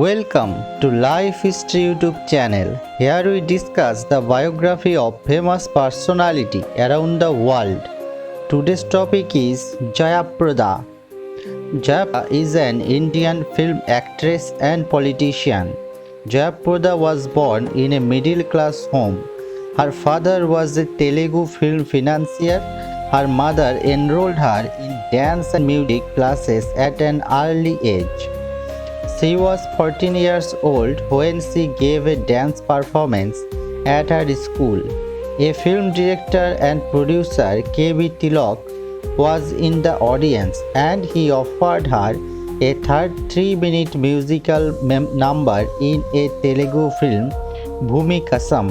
Welcome to Life History YouTube channel. Here we discuss the biography of famous personality around the world. Today's topic is Jaya Prada. Jaya Prada is an Indian film actress and politician. Jaya Prada was born in a middle-class home. Her father was a Telugu film financier. Her mother enrolled her in dance and music classes at an early age. She was 14 years old when she gave a dance performance at her school. A film director and producer, K.B. Tilak, was in the audience and he offered her a 3-minute musical number in a Telugu film, Bhumi Kasam.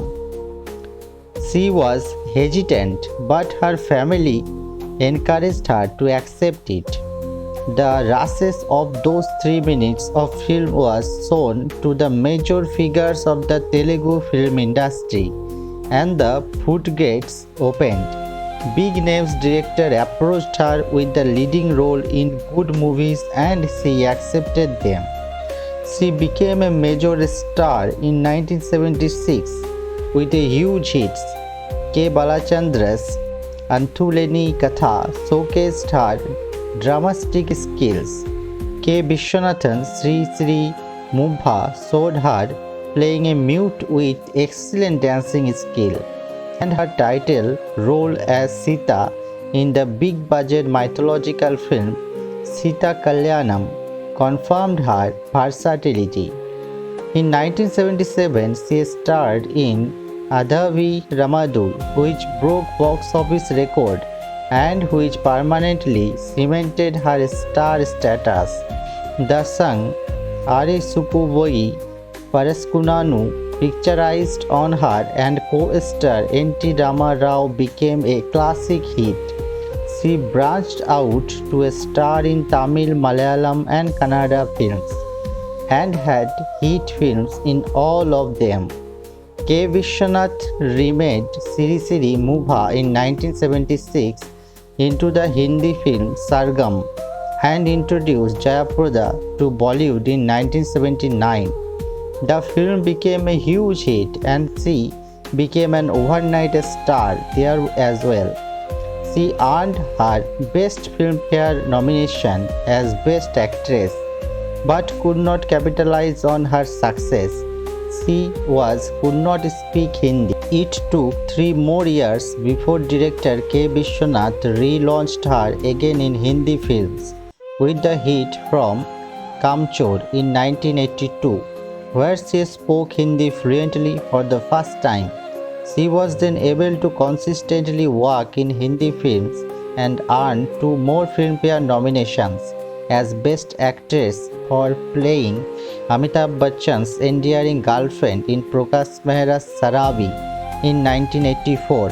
She was hesitant, but her family encouraged her to accept it. The rushes of those 3 minutes of film was shown to the major figures of the Telugu film industry and the floodgates opened. Big names director approached her with the leading role in good movies and she accepted them. She became a major star in 1976 with a huge hits. K. Balachandra's Antuleni Katha showcased her dramatic skills. K. Vishwanathan's Sri Mubha showed her playing a mute with excellent dancing skill, and her title role as Sita in the big-budget mythological film Sita Kalyanam confirmed her versatility. In 1977, she starred in Adhavi Ramadu, which broke box office record and which permanently cemented her star status. The song Are Supuboi Paraskunanu picturized on her and co-star N.T. Rama Rao became a classic hit. She branched out to a star in Tamil, Malayalam and Kannada films and had hit films in all of them. K. Vishwanath remade Siri Mubha in 1976 into the Hindi film Sargam and introduced Jaya Prada to Bollywood in 1979. The film became a huge hit and she became an overnight star there as well. She earned her Best Filmfare nomination as Best Actress but could not capitalize on her success. She could not speak Hindi. It took 3 more years before director K. Vishwanath relaunched her again in Hindi films with the hit from Kamchor in 1982, where she spoke Hindi fluently for the first time. She was then able to consistently work in Hindi films and earned 2 more Filmfare nominations as Best Actress for playing Amitabh Bachchan's endearing girlfriend in Prakash Mehra's Sarabi in 1984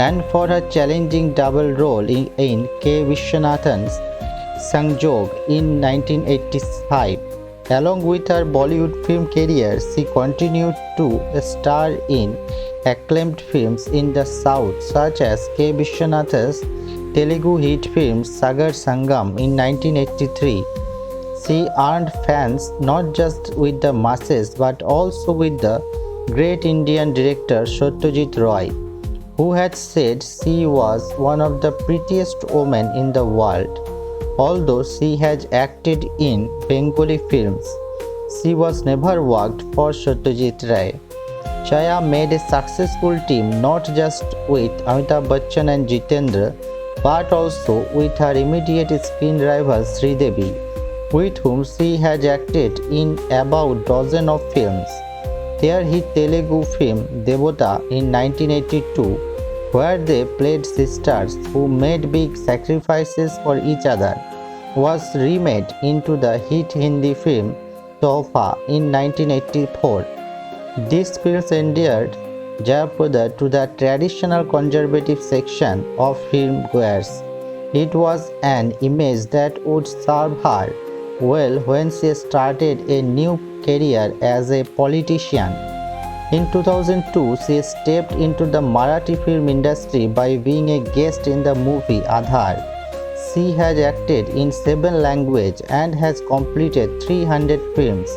and for her challenging double role in K. Vishwanathan's Sangjog in 1985. Along with her Bollywood film career, she continued to star in acclaimed films in the South such as K. Vishwanathan's Telugu hit film Sagar Sangam in 1983. She earned fans not just with the masses but also with the great Indian director Satyajit Roy, who had said she was one of the prettiest women in the world. Although she has acted in Bengali films, she was never worked for Satyajit Ray. Jaya made a successful team not just with Amitabh Bachchan and Jitendra but also with her immediate screen rival Sridevi, with whom she has acted in about dozen of films. Their hit Telugu film Devata in 1982, where they played sisters who made big sacrifices for each other, was remade into the hit Hindi film Tohfa in 1984. These films endeared Jaya Prada to the traditional conservative section of film goers. It was an image that would serve her well when she started a new career as a politician. In 2002, she stepped into the Marathi film industry by being a guest in the movie Aadhar. She has acted in 7 languages and has completed 300 films,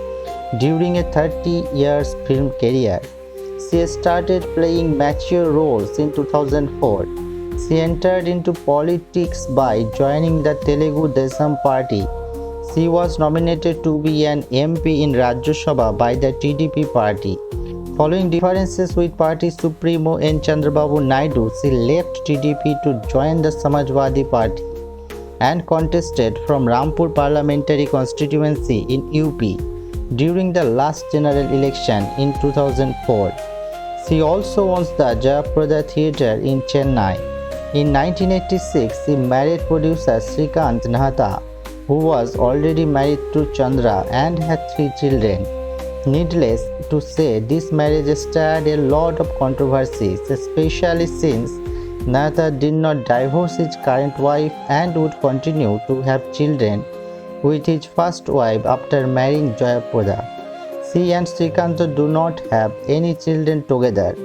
During a 30 years film career, she started playing mature roles in 2004. She entered into politics by joining the Telugu Desam Party. She was nominated to be an MP in Rajya Sabha by the TDP party. Following differences with party supremo N. Chandrababu Naidu, she left TDP to join the Samajwadi Party and contested from Rampur parliamentary constituency in UP during the last general election in 2004. She also owns the Jaya Prada Theatre in Chennai. In 1986, she married producer Srikant Nahata, who was already married to Chandra and had 3 children. Needless to say, this marriage stirred a lot of controversies, especially since Nahata did not divorce his current wife and would continue to have children with his first wife after marrying Jaya Prada. She and Srikant do not have any children together,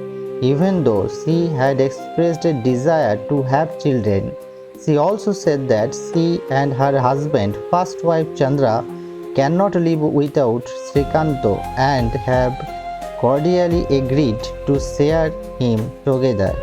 even though she had expressed a desire to have children. She also said that she and her husband, first wife Chandra, cannot live without Srikanto and have cordially agreed to share him together.